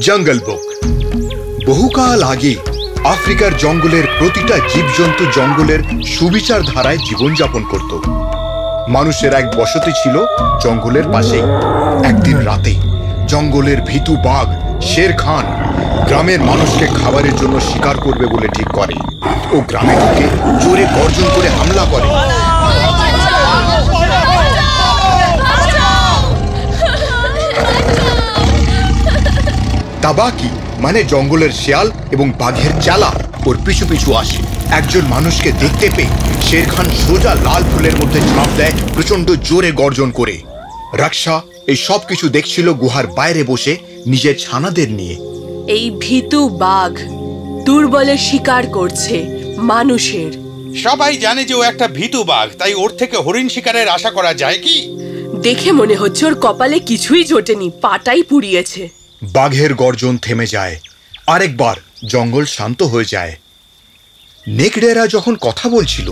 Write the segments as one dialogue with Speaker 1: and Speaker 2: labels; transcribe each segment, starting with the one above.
Speaker 1: জঙ্গল বুক। বহুকাল আগে আফ্রিকার জঙ্গলের প্রতিটা জীবজন্তু জঙ্গলের সুবিচার ধারায় জীবনযাপন করত। মানুষের এক বসতি ছিল জঙ্গলের পাশে। একদিন রাতে জঙ্গলের ভীতু বাঘ শের খান গ্রামের মানুষকে খাবারের জন্য শিকার করবে বলে ঠিক করে। ও গ্রামে ঢুকে জোরে গর্জন করে হামলা করে। তাবাকি মানে জঙ্গলের শিয়াল এবং বাঘের চালা ওর পিছু পিছু আসে। একজন মানুষকে দেখতে পেয়ে শের খান সোজা লাল ফুলের মধ্যে ঝাঁপ দেয় প্রচন্ড জোরে গর্জন করে। রাক্ষা এই সব কিছু দেখছিল গুহার বাইরে বসে নিজের ছানাদের নিয়ে।
Speaker 2: এই ভীতু বাঘ দুর্বলের শিকার করছে মানুষের।
Speaker 3: সবাই জানে যে ও একটা ভীতু বাঘ, তাই ওর থেকে হরিণ শিকারের আশা করা যায় কি?
Speaker 2: দেখে মনে হচ্ছে ওর কপালে কিছুই জোটেনি, পাটাই পুড়িয়েছে।
Speaker 1: বাঘের গর্জন থেমে যায়। আরেকবার জঙ্গল শান্ত হয়ে যায়। নেকড়েরা যখন কথা বলছিল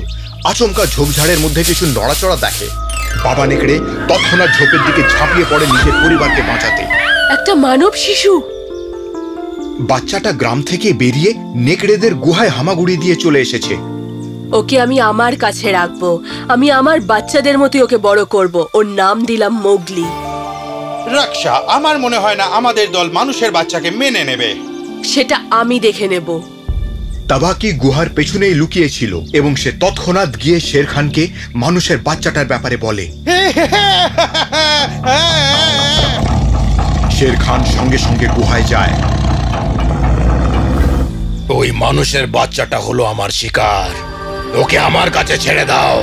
Speaker 1: আচমকা ঝোপঝাড়ের মধ্যে কিছু নড়াচড়া দেখে। বাবা নেকড়ে তৎক্ষণাৎ ঝোপের দিকে ঝাঁপিয়ে পড়ে নিজের পরিবারকে বাঁচাতে।
Speaker 2: একটা মানব শিশু।
Speaker 1: বাচ্চাটা গ্রাম থেকে বেরিয়ে নেকড়েদের গুহায় হামাগুড়ি দিয়ে চলে এসেছে।
Speaker 2: ওকে আমি আমার কাছে রাখবো, আমি আমার বাচ্চাদের মতো ওকে বড় করব। ওর নাম দিলাম মোগলি।
Speaker 3: রাক্ষা, আমার মনে হয় না আমাদের দল মানুষের বাচ্চাকে মেনে নেবে।
Speaker 2: সেটা আমি দেখে নেব।
Speaker 1: তাবাকি গুহার পেছনেই লুকিয়েছিল এবং সে তৎক্ষণাৎ গিয়ে শের খানকে মানুষের বাচ্চাটার ব্যাপারে বলে। শের খান সঙ্গে সঙ্গে গুহায় যায়।
Speaker 4: ওই মানুষের বাচ্চাটা হলো আমার শিকার, ওকে আমার কাছে ছেড়ে দাও।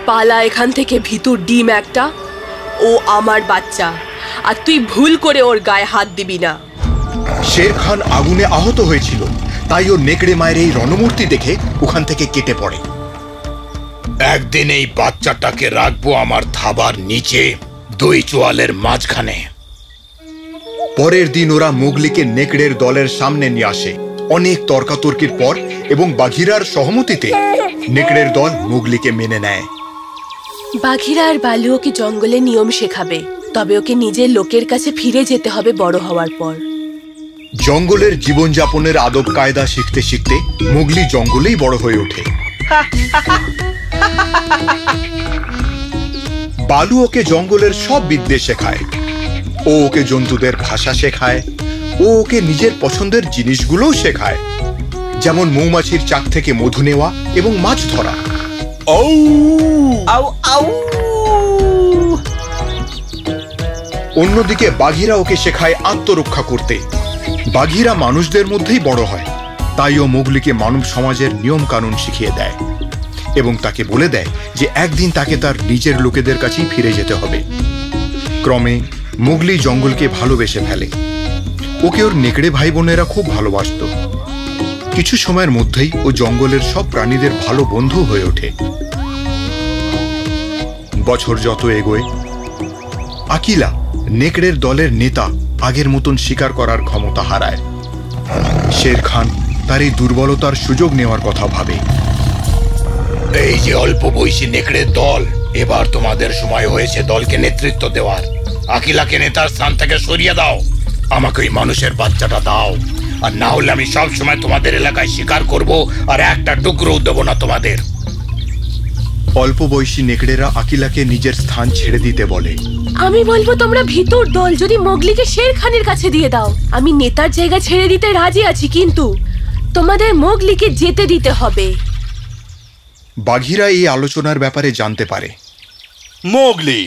Speaker 2: পালা এখান থেকে, ভিতর ডিম একটা। ও আমার বাচ্চা, আর তুই ভুল করে ওর গায়ে হাত দিবি না।
Speaker 1: শের খান আগুনে আহত হয়েছিল, তাই ও নেকড়ে মায়ের এই রণমূর্তি দেখে ওখান থেকে কেটে পড়ে।
Speaker 4: একদিন এই বাচ্চাটাকে রাখবো আমার থাবার নিচে, দুই চোয়ালের মাঝখানে।
Speaker 1: পরের দিন ওরা মোগলিকে নেকড়ের দলের সামনে নিয়ে আসে। অনেক তর্কাতর্কির পর এবং বাঘিরার সহমতিতে নেকড়ের দল মোগলিকে মেনে নেয়।
Speaker 2: বাঘিরা আর বালু ওকে জঙ্গলে নিয়ম শেখাবে, তবে ওকে নিজের লোকের কাছে ফিরে যেতে হবে বড় হওয়ার পর।
Speaker 1: জঙ্গলের জীবনযাপনের আদব কায়দা শিখতে শিখতে মোগলি জঙ্গলেই বড় হয়ে ওঠে। বালু ওকে জঙ্গলের সব বিদ্যে শেখায়। ও ওকে জন্তুদের ভাষা শেখায়। ও ওকে নিজের পছন্দের জিনিসগুলোও শেখায়, যেমন মৌমাছির চাক থেকে মধু নেওয়া এবং মাছ ধরা। অন্যদিকে বাঘিরা ওকে শেখায় আত্মরক্ষা করতে। বাঘিরা মানুষদের মধ্যেই বড় হয়, তাই ও মোগলিকে মানব সমাজের নিয়ম কানুন শিখিয়ে দেয় এবং তাকে বলে দেয় যে একদিন তাকে তার নিজের লোকেদের কাছেই ফিরে যেতে হবে। ক্রমে মোগলি জঙ্গলকে ভালোবেসে ফেলে। ওকে ওর নেকড়ে ভাই বোনেরা খুব ভালোবাসত। কিছু সময়ের মধ্যেই ও জঙ্গলের সব প্রাণীদের ভালো বন্ধু হয়ে ওঠে। বছর যত এগোয়, আকিলা নেকড়ের দলের নেতা আগের মতন শিকার করার ক্ষমতা হারায়। শের খান তার এই দুর্বলতার সুযোগ নেওয়ার কথা ভাবে।
Speaker 4: এই যে অল্প বয়সী নেকড়ের দল, এবার তোমাদের সময় হয়েছে দলকে নেতৃত্ব দেওয়ার। আকিলাকে নেতার স্থান থেকে সরিয়ে দাও। আমাকে ওই মানুষের বাচ্চাটা দাও, আর না হলে আমি সব সময় তোমাদের এলাকায় শিকার করব আর একটা টুকরো দেব না তোমাদের।
Speaker 1: অল্প বয়সী নেকড়েরা আকিলাকে নিজের স্থান ছেড়ে দিতে বলে।
Speaker 2: আমি বলবো তোমরা ভিতর দল যদি মোগলিকে শের খানের কাছে দিয়ে দাও। আমি নেতার জায়গা ছেড়ে দিতে রাজি আছি, কিন্তু তোমাদের মোগলিকে যেতে দিতে হবে।
Speaker 1: বাঘিরা এই আলোচনার ব্যাপারে জানতে পারে।
Speaker 3: মোগলি,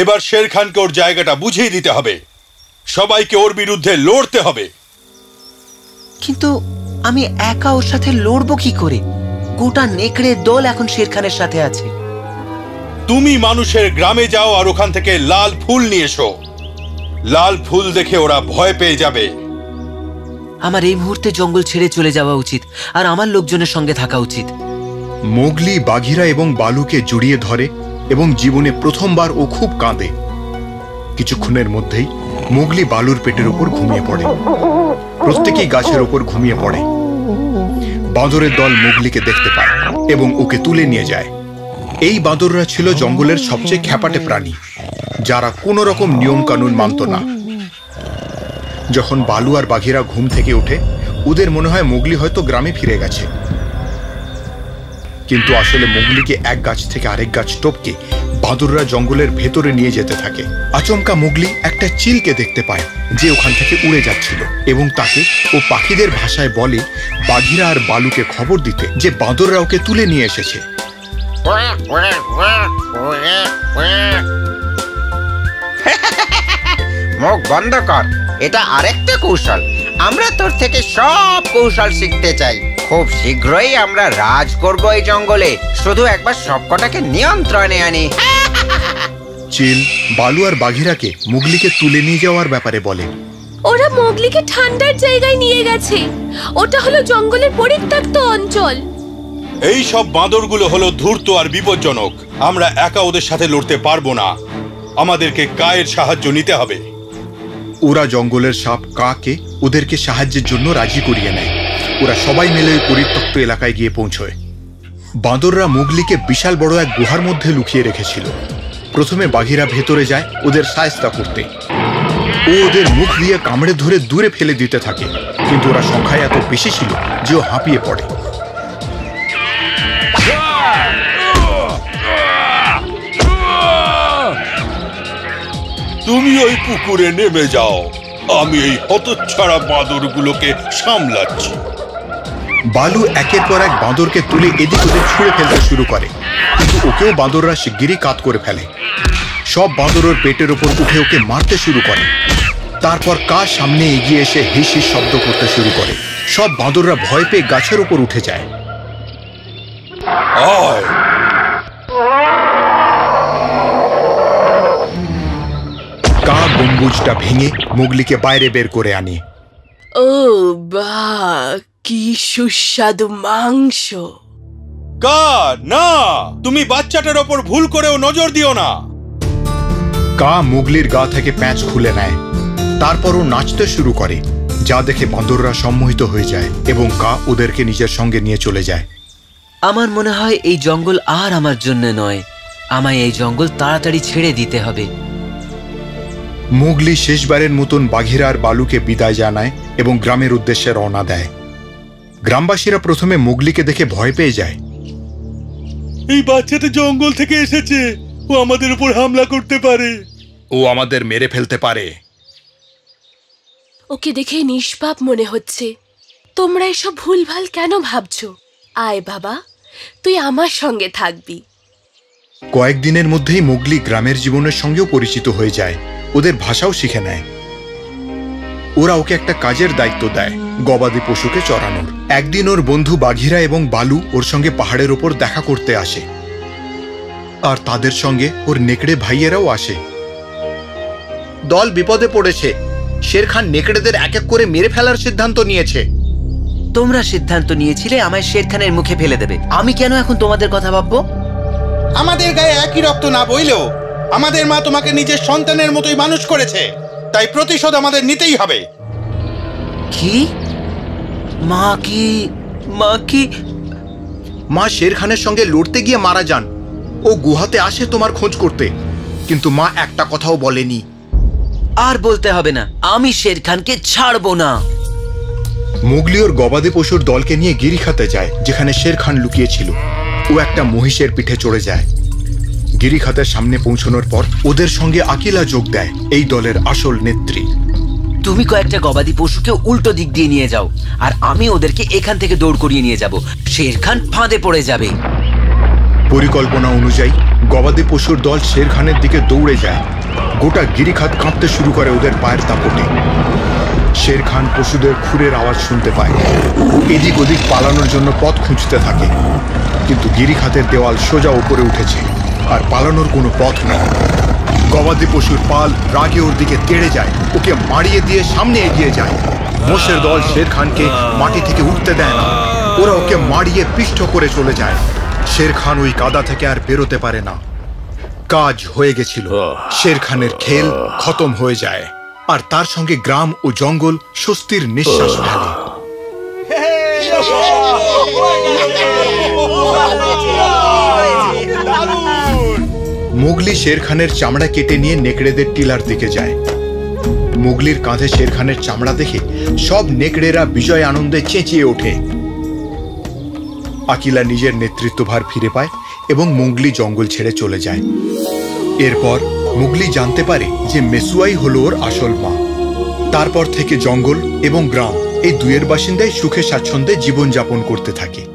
Speaker 3: এবার শের খানকে ওর জায়গাটা বুঝিয়ে দিতে হবে। সবাইকে ওর বিরুদ্ধে লড়তে হবে।
Speaker 5: কিন্তু আমি একা ওর সাথে লড়বো কি করে? গোটা নেকড়ের দল এখন শের খানের সাথে আছে।
Speaker 3: তুমি মানুষের গ্রামে যাও আর ওখান থেকে লাল ফুল নিয়ে এসো। লাল ফুল দেখে ওরা ভয় পেয়ে যাবে।
Speaker 5: আমার এই মুহূর্তে জঙ্গল ছেড়ে চলে যাওয়া উচিত, আর আমার লোকজনের সঙ্গে থাকা উচিত।
Speaker 1: মোগলি বাঘিরা এবং বালুকে জড়িয়ে ধরে এবং জীবনে প্রথমবার ও খুব কাঁদে। কিছুক্ষণের মধ্যেই মোগলি বালুর পেটের উপর ঘুমিয়ে পড়ে। প্রত্যেকেই গাছের উপর ঘুমিয়ে পড়ে। বাঁদরের দল মোগলিকে দেখতে পায় এবং ওকে তুলে নিয়ে যায়। এই বাঁদররা ছিল জঙ্গলের সবচেয়ে খ্যাপাটে প্রাণী, যারা কোনো রকম নিয়ম কানুন মানত না। যখন বালু আর বাঘিরা ঘুম থেকে ওঠে ওদের মনে হয় মোগলি হয়তো গ্রামে ফিরে গেছে, কিন্তু আসলে মোগলিকে এক গাছ থেকে আরেক গাছ টপকে বাঁদররা জঙ্গলের ভেতরে নিয়ে যেতে থাকে। আচমকা মোগলি একটা চিলকে দেখতে পায় যে ওখান থেকে উড়ে যাচ্ছিল এবং তাকে ও পাখিদের ভাষায় বলে বাঘিরা আর বালুকে খবর দিতে যে বাঁদররা ওকে তুলে নিয়ে এসেছে।
Speaker 6: মুখ বন্ধ কর, এটা আরেকটা কৌশল। আমরা তোর থেকে সব কৌশল শিখতে চাই। খুব শীঘ্রই আমরা রাজ করব এই জঙ্গলে, শুধু একবার সবকটাকে নিয়ন্ত্রণে আনি।
Speaker 1: চিল বালু আর বাঘিরাকে মোগলিকে তুলে নিয়ে যাওয়ার ব্যাপারে বলে।
Speaker 2: ওরা মোগলিকে ঠান্ডার জায়গায় নিয়ে গেছে, ওটা হলো জঙ্গলের পরিত্যক্ত অঞ্চল।
Speaker 3: এই সব বাঁদরগুলো হলো ধূর্ত আর বিপজ্জনক। আমরা একা ওদের সাথে লড়তে পারবো না, আমাদেরকে কায়ের সাহায্য নিতে হবে।
Speaker 1: ওরা জঙ্গলের সাপ কাকে ওদেরকে সাহায্যের জন্য রাজি করিয়ে নেয়। ওরা সবাই মিলে ওই পরিত্যক্ত এলাকায় গিয়ে পৌঁছয়। বাঁদররা মোগলিকে বিশাল বড় এক গুহার মধ্যে লুকিয়ে রেখেছিল। প্রথমে বাঘিরা ভেতরে যায় ওদের সায়স্তা করতে। ও ওদের মুখ দিয়ে কামড়ে ধরে দূরে ফেলে দিতে থাকে, কিন্তু ওরা সংখ্যায় এত বেশি ছিল যে ও হাঁপিয়ে পড়ে।
Speaker 3: তুমি ওই পুকুরে নেমে যাও, আমি এই হতচ্ছাড়া বাঁদরগুলোকে সামলাচ্ছি।
Speaker 1: বালু একের পর এক বাঁদরকে তুলে এদিক ওদিক ছুঁড়ে ফেলতে শুরু করে, কিন্তু ওকেও বাঁদররা শিগগিরই কাত করে ফেলে। সব বাঁদরের পেটের ওপর উঠে ওকে মারতে শুরু করে। তারপর কার সামনে এগিয়ে এসে হিস হিস শব্দ করতে শুরু করে। সব বাঁদররা ভয় পেয়ে গাছের ওপর উঠে যায়। কা গম্বুজটা ভেঙে মোগলিকে বাইরে বের করে আনে।
Speaker 2: ও বাহ, কি সুস্বাদু মাংস!
Speaker 3: কা, না, তুমি বাচ্চাটার ওপর ভুল করেও নজর দিও না।
Speaker 1: কা মোগলির গা থেকে প্যাঁচ খুলে নেয়। তারপরও নাচতে শুরু করে, যা দেখে বাঁদররা সম্মোহিত হয়ে যায় এবং কা ওদেরকে নিজের সঙ্গে নিয়ে চলে যায়।
Speaker 5: আমার মনে হয় এই জঙ্গল আর আমার জন্য নয়, আমায় এই জঙ্গল তাড়াতাড়ি ছেড়ে দিতে হবে।
Speaker 1: মোগলি শেষবারের মতন বাঘিরা আর বালুকে বিদায় জানায় এবং গ্রামের উদ্দেশ্যে রওনা দেয়। গ্রামবাসীরা প্রথমে মোগলিকে দেখে ভয় পেয়ে যায়।
Speaker 3: এই বাচ্চাটা জঙ্গল থেকে এসেছে, ও আমাদের উপর হামলা করতে পারে,
Speaker 1: ও আমাদের মেরে ফেলতে পারে।
Speaker 2: ওকে দেখে নিষ্পাপ মনে হচ্ছে। তোমরা এসব ভুলভাল কেন ভাবছো? আয় বাবা, তুই আমার সঙ্গে থাকবি।
Speaker 1: কয়েকদিনের মধ্যেই মোগলি গ্রামের জীবনের সঙ্গেও পরিচিত হয়ে যায়, ওদের ভাষাও শিখে নেয়। ওরা ওকে একটা কাজের দায়িত্ব দেয়, গবাদি পশুকে চড়ানোর। একদিন ওর বন্ধু বাঘিরা এবং বালু ওর সঙ্গে পাহাড়ের ওপর দেখা করতে আসে, আর তাদের সঙ্গে ওর নেকড়ে ভাইয়েরাও আসে। দল বিপদে পড়েছে, শের খান নেকড়েদের এক এক করে মেরে ফেলার সিদ্ধান্ত নিয়েছে।
Speaker 5: তোমরা সিদ্ধান্ত নিয়েছিলে আমায় শের খানের মুখে ফেলে দেবে, আমি কেন এখন তোমাদের কথা ভাববো?
Speaker 3: আমাদের গায়ে একই রক্ত না বইলেও আমাদের মা তোমাকে নিজের সন্তানের মতোই মানুষ করেছে, তাই প্রতিশোধ আমাদের নিতেই হবে।
Speaker 5: কি? মা কি?
Speaker 1: মা শের খানের সঙ্গে লড়তে গিয়ে মারা যান। ও গুহাতে আসে তোমার খোঁজ করতে, কিন্তু মা একটা কথাও বলেনি।
Speaker 5: আর বলতে হবে না, আমি শের খানকে ছাড়বো না।
Speaker 1: মোগলি ওর গবাদি পশুর দলকে নিয়ে গিরিখাতে যায়, যেখানে শের খান লুকিয়েছিল। ও একটা মহিষের পিঠে চড়ে যায়। গিরিখাতের সামনে পৌঁছানোর পর ওদের সঙ্গে আকিলা যোগ দেয়, এই দলের আসল নেত্রী।
Speaker 5: তুমি কয়েকটা গবাদি পশুকে উল্টো দিক দিয়ে নিয়ে যাও, আর আমি ওদেরকে এখান থেকে দৌড় করিয়ে নিয়ে যাব। শের খান ফাঁদে পড়ে যাবে।
Speaker 1: পরিকল্পনা অনুযায়ী গবাদি পশুর দল শের খানের দিকে দৌড়ে যায়। গোটা গিরিখাত কাঁপতে শুরু করে ওদের পায়ের দাপটে। শের খান পশুদের খুরের আওয়াজ শুনতে পায়। এদিক ওদিক পালানোর জন্য পথ খুঁজতে থাকে, কিন্তু গিরিখাতের দেওয়াল সোজা উপরে উঠেছে আর পালানোর কোনো পথ নেই। গবাদি পশুর পাল রাগে ওর দিকে তেড়ে যায়, ওকে মারিয়ে দিয়ে সামনে এগিয়ে যায়। মোষের দল শের খানকে মাটি থেকে উঠতে দেয় না, ওরা ওকে মারিয়ে পিষ্ট করে চলে যায়। শের খান ওই কাদা থেকে আর বেরোতে পারে না। কাজ হয়ে গেছিল, শের খানের খেল খতম হয়ে যায়, আর তার সঙ্গে গ্রাম ও জঙ্গল স্বস্তির নিঃশ্বাস ফেলে। মোগলি শের খানের চামড়া কেটে নিয়ে নেকড়েদের টিলার দিকে যায়। মোগলির কাঁধে শেরখানের চামড়া দেখে সব নেকড়েরা বিজয় আনন্দে চেঁচিয়ে ওঠে। আকিলা নিজের নেতৃত্বভার ফিরে পায় এবং মোগলি জঙ্গল ছেড়ে চলে যায়। এরপর মোগলি জানতে পারে যে মেসুয়াই হল ওর আসল মা। তারপর থেকে জঙ্গল এবং গ্রাম এই দুয়ের বাসিন্দাই সুখে স্বাচ্ছন্দ্যে জীবনযাপন করতে থাকে।